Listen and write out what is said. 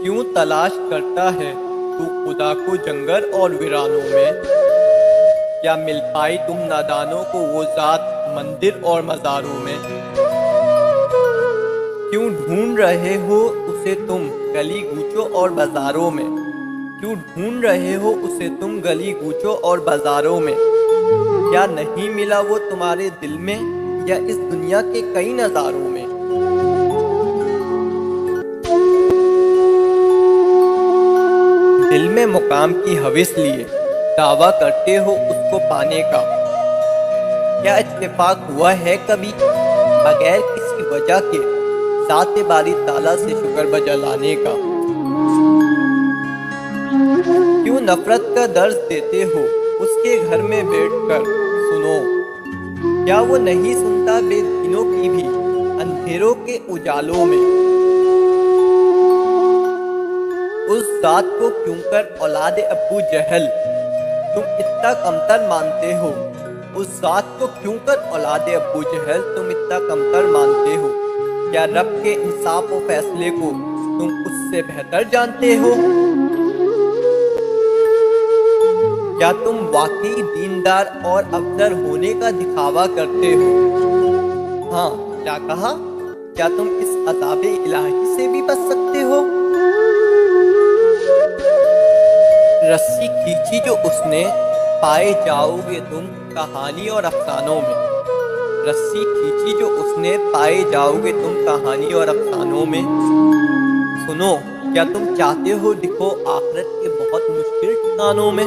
क्यों तलाश करता है तू खुदा को जंगल और वीरानों में? क्या मिल पाई तुम नादानों को वो ज़ात मंदिर और मज़ारों में? क्यों ढूंढ रहे हो उसे तुम गली गूचों और बाजारों में? क्यों ढूंढ रहे हो उसे तुम गली गूचों और बाजारों में? क्या नहीं मिला वो तुम्हारे दिल में या इस दुनिया के कई नज़ारों में? दिल में मुकाम की हविस लिए दावा करते हो उसको पाने का। क्या इत्तेफाक हुआ है कभी बगैर किसी वजह के ज़ाते बारी ताला से शुक्र बजा लाने का? क्यों नफरत का दर्द देते हो उसके घर में बैठकर? सुनो, क्या वो नहीं सुनता बेदीनों की भी अंधेरों के उजालों में? उस जात को क्यों कर औलाद अब्बू जहल तुम इतना कमतर मानते हो? उस जात को क्यों कर औलाद अब्बू जहल तुम इतना कमतर मानते हो? क्या रब के इंसाफ और फैसले को तुम उससे बेहतर जानते हो? क्या तुम वाकई दीनदार और अफसर होने का दिखावा करते हो? हाँ, क्या कहा? क्या तुम इस अज़ाबे इलाही से भी बच सकते हो? रस्सी खींची जो उसने पाए जाओगे तुम कहानी और अफसानों में। रस्सी खींची जो उसने पाए जाओगे तुम कहानी और अफसानों में। सुनो, क्या तुम चाहते हो दिखो आखिरत के बहुत मुश्किल ठिकानों में?